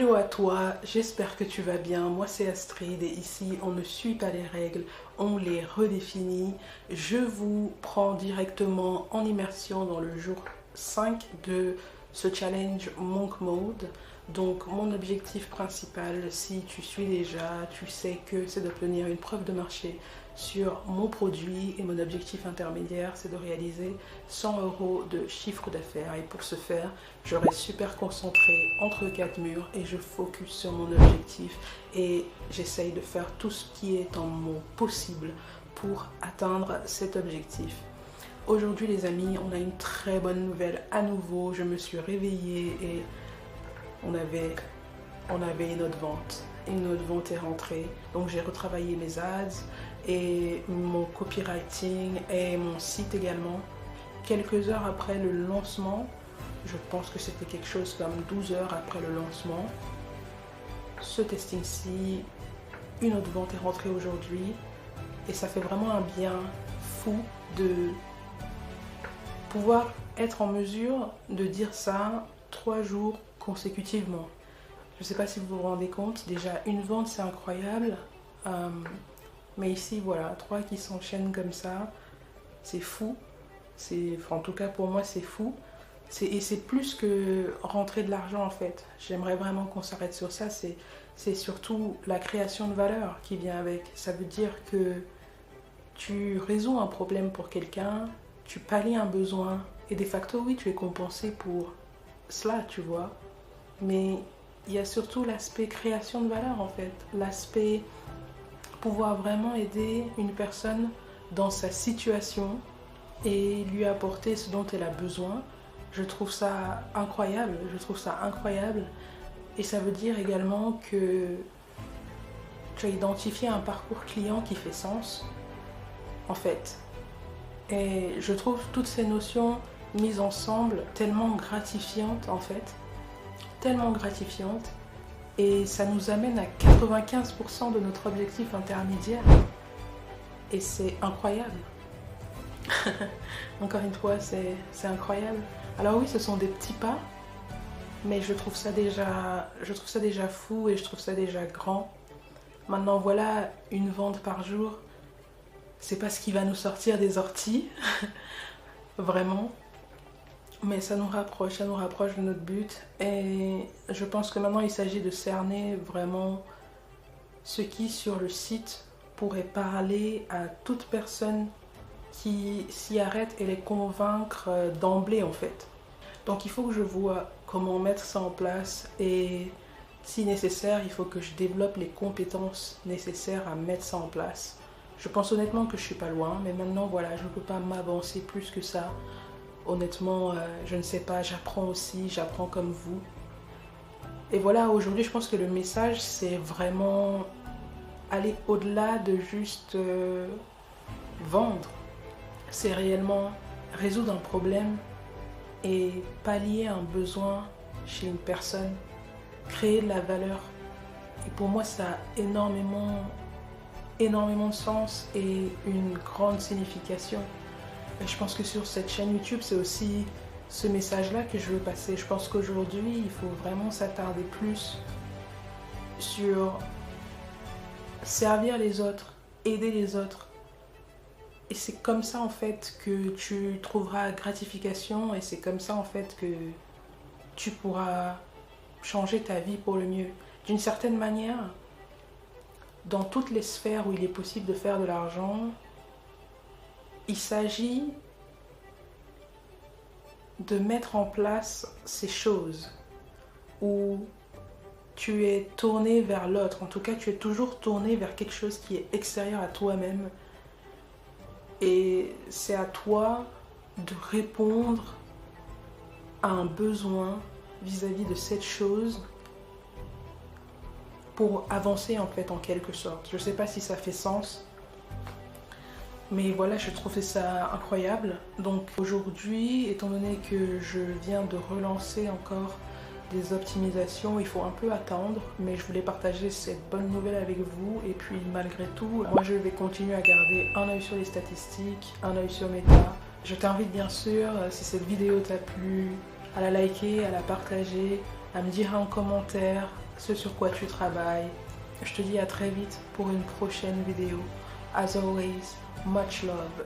Hello à toi, j'espère que tu vas bien. Moi c'est Astrid et ici on ne suit pas les règles, on les redéfinit. Je vous prends directement en immersion dans le jour 5 de ce challenge Monk Mode. Donc mon objectif principal, si tu suis déjà, tu sais que c'est d'obtenir une preuve de marché sur mon produit et mon objectif intermédiaire, c'est de réaliser 100 € de chiffre d'affaires. Et pour ce faire, je reste super concentrée entre quatre murs et je focus sur mon objectif et j'essaye de faire tout ce qui est en mon possible pour atteindre cet objectif. Aujourd'hui les amis, on a une très bonne nouvelle à nouveau. Je me suis réveillée et on avait une autre vente. Une autre vente est rentrée. Donc j'ai retravaillé mes ads et mon copywriting et mon site également. Quelques heures après le lancement, je pense que c'était quelque chose comme 12 heures après le lancement, ce testing-ci, une autre vente est rentrée aujourd'hui et ça fait vraiment un bien fou de pouvoir être en mesure de dire ça 3 jours consécutivement. Je ne sais pas si vous vous rendez compte, déjà une vente c'est incroyable, mais ici voilà, 3 qui s'enchaînent comme ça, c'est fou. En tout cas pour moi c'est fou. Et c'est plus que rentrer de l'argent en fait. J'aimerais vraiment qu'on s'arrête sur ça. C'est surtout la création de valeur qui vient avec. Ça veut dire que tu résous un problème pour quelqu'un, tu pallies un besoin et de facto oui tu es compensé pour cela, tu vois. Mais il y a surtout l'aspect création de valeur en fait. L'aspect pouvoir vraiment aider une personne dans sa situation et lui apporter ce dont elle a besoin. Je trouve ça incroyable, et ça veut dire également que tu as identifié un parcours client qui fait sens en fait. Et je trouve toutes ces notions mises ensemble tellement gratifiantes en fait, tellement gratifiantes, et ça nous amène à 95% de notre objectif intermédiaire et c'est incroyable. Encore une fois, c'est incroyable. Alors oui, ce sont des petits pas, mais je trouve ça déjà fou et je trouve ça déjà grand. Maintenant, voilà, une vente par jour, c'est pas ce qui va nous sortir des orties, vraiment. Mais ça nous rapproche de notre but. Et je pense que maintenant, il s'agit de cerner vraiment ce qui, sur le site, pourrait parler à toute personne qui s'y arrête et les convaincre d'emblée en fait. Donc il faut que je vois comment mettre ça en place et si nécessaire, il faut que je développe les compétences nécessaires à mettre ça en place. Je pense honnêtement que je suis pas loin, mais maintenant voilà, je ne peux pas m'avancer plus que ça. Honnêtement, je ne sais pas, j'apprends aussi, j'apprends comme vous. Et voilà, aujourd'hui, je pense que le message, c'est vraiment aller au-delà de juste vendre. C'est réellement résoudre un problème et pallier un besoin chez une personne, créer de la valeur. Et pour moi, ça a énormément de sens et une grande signification. Et je pense que sur cette chaîne YouTube, c'est aussi ce message-là que je veux passer. Je pense qu'aujourd'hui, il faut vraiment s'attarder plus sur servir les autres, aider les autres. Et c'est comme ça en fait que tu trouveras gratification et c'est comme ça en fait que tu pourras changer ta vie pour le mieux. D'une certaine manière, dans toutes les sphères où il est possible de faire de l'argent, il s'agit de mettre en place ces choses où tu es tourné vers l'autre. En tout cas, tu es toujours tourné vers quelque chose qui est extérieur à toi-même. Et c'est à toi de répondre à un besoin vis-à-vis de cette chose pour avancer en fait en quelque sorte. Je ne sais pas si ça fait sens, mais voilà, je trouvais ça incroyable. Donc aujourd'hui, étant donné que je viens de relancer encore des optimisations, il faut un peu attendre, mais je voulais partager cette bonne nouvelle avec vous. Et puis malgré tout, moi je vais continuer à garder un œil sur les statistiques, un œil sur Meta. Je t'invite bien sûr, si cette vidéo t'a plu, à la liker, à la partager, à me dire en commentaire ce sur quoi tu travailles. Je te dis à très vite pour une prochaine vidéo. As always, much love.